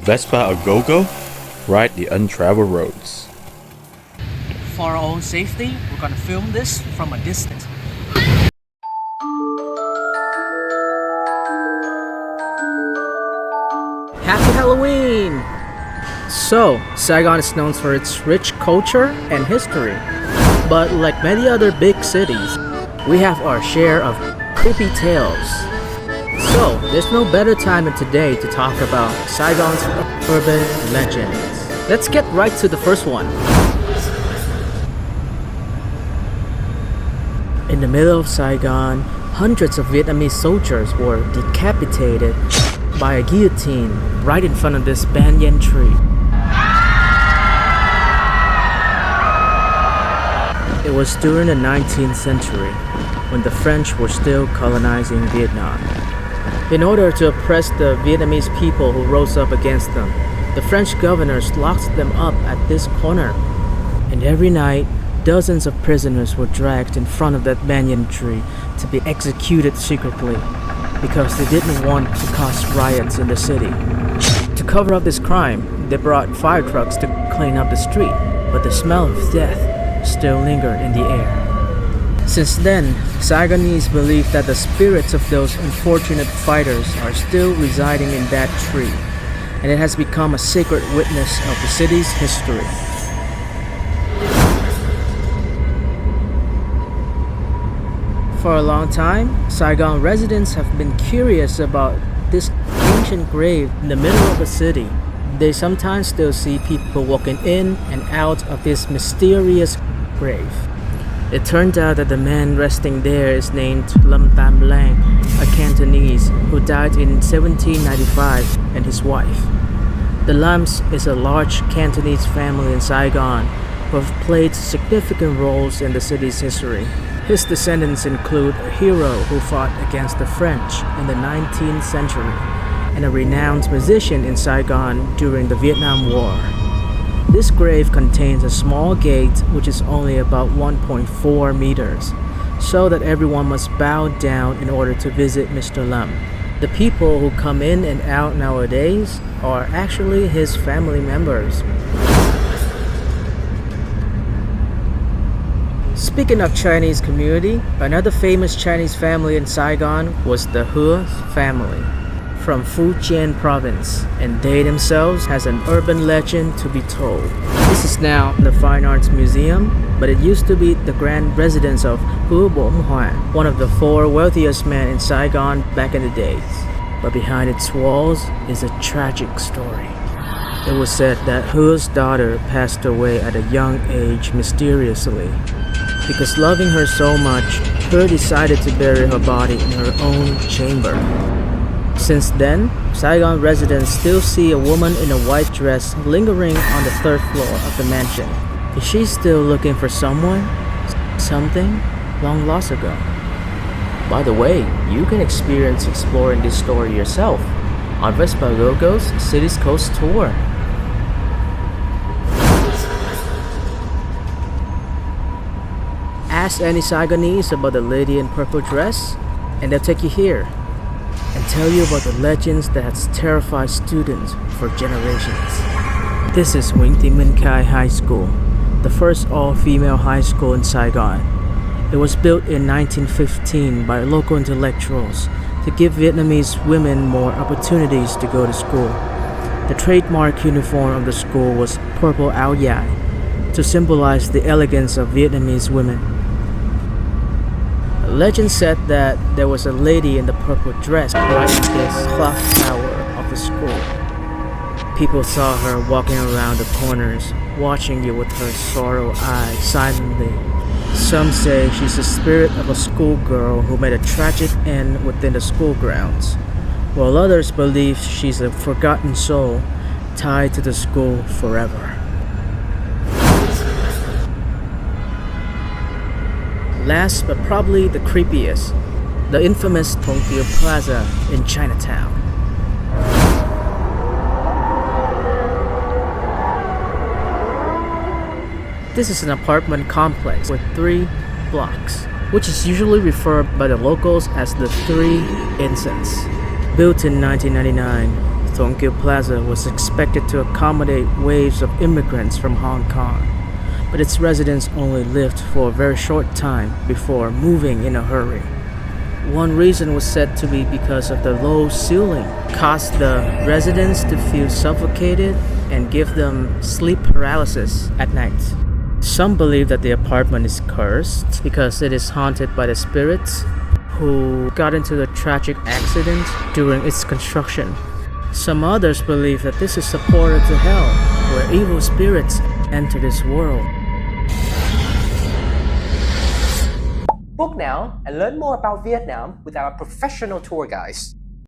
Vespa a go-go? Ride the untraveled roads. For our own safety, we're gonna film this from a distance. Happy Halloween! So, Saigon is known for its rich culture and history. But like many other big cities, we have our share of creepy tales. So, there's no better time than today to talk about Saigon's urban legends. Let's get right to the first one. In the middle of Saigon, hundreds of Vietnamese soldiers were decapitated by a guillotine right in front of this banyan tree. It was during the 19th century when the French were still colonizing Vietnam. In order to oppress the Vietnamese people who rose up against them, the French governors locked them up at this corner. And every night, dozens of prisoners were dragged in front of that banyan tree to be executed secretly because they didn't want to cause riots in the city. To cover up this crime, they brought fire trucks to clean up the street, but the smell of death still lingered in the air. Since then, Saigonese believe that the spirits of those unfortunate fighters are still residing in that tree, and it has become a sacred witness of the city's history. For a long time, Saigon residents have been curious about this ancient grave in the middle of the city. They sometimes still see people walking in and out of this mysterious grave. It turned out that the man resting there is named Lâm Tam Lang, a Cantonese who died in 1795, and his wife. The Lams is a large Cantonese family in Saigon who have played significant roles in the city's history. His descendants include a hero who fought against the French in the 19th century and a renowned musician in Saigon during the Vietnam War. This grave contains a small gate which is only about 1.4 meters, so that everyone must bow down in order to visit Mr. Lam. The people who come in and out nowadays are actually his family members. Speaking of Chinese community, another famous Chinese family in Saigon was the Hua family from Fujian province, and they themselves has an urban legend to be told. This is now the Fine Arts Museum, but it used to be the grand residence of Hua Bom Huan, one of the 4 wealthiest men in Saigon back in the days. But behind its walls is a tragic story. It was said that Hua's daughter passed away at a young age mysteriously. Because loving her so much, Hua decided to bury her body in her own chamber. Since then, Saigon residents still see a woman in a white dress lingering on the 3rd floor of the mansion. Is she still looking for someone? Something long lost ago? By the way, you can experience exploring this story yourself on Vespa Go-Go's Cities Coast Tour. Ask any Saigonese about the lady in purple dress, and they'll take you here and tell you about the legends that has terrified students for generations. This is Minh High School, the first all-female high school in Saigon. It was built in 1915 by local intellectuals to give Vietnamese women more opportunities to go to school. The trademark uniform of the school was purple áo dài to symbolize the elegance of Vietnamese women. Legend said that there was a lady in the purple dress right in this clock tower of the school. People saw her walking around the corners, watching you with her sorrow eyes silently. Some say she's the spirit of a schoolgirl who made a tragic end within the school grounds, while others believe she's a forgotten soul tied to the school forever. Last but probably the creepiest, the infamous Tongkio Plaza in Chinatown. This is an apartment complex with 3 blocks, which is usually referred by the locals as the 3 Incense. Built in 1999, Tongkil Plaza was expected to accommodate waves of immigrants from Hong Kong, but its residents only lived for a very short time before moving in a hurry. One reason was said to be because of the low ceiling, caused the residents to feel suffocated and give them sleep paralysis at night. Some believe that the apartment is cursed because it is haunted by the spirits who got into a tragic accident during its construction. Some others believe that this is a portal to hell, where evil spirits enter this world. Book now and learn more about Vietnam with our professional tour guides.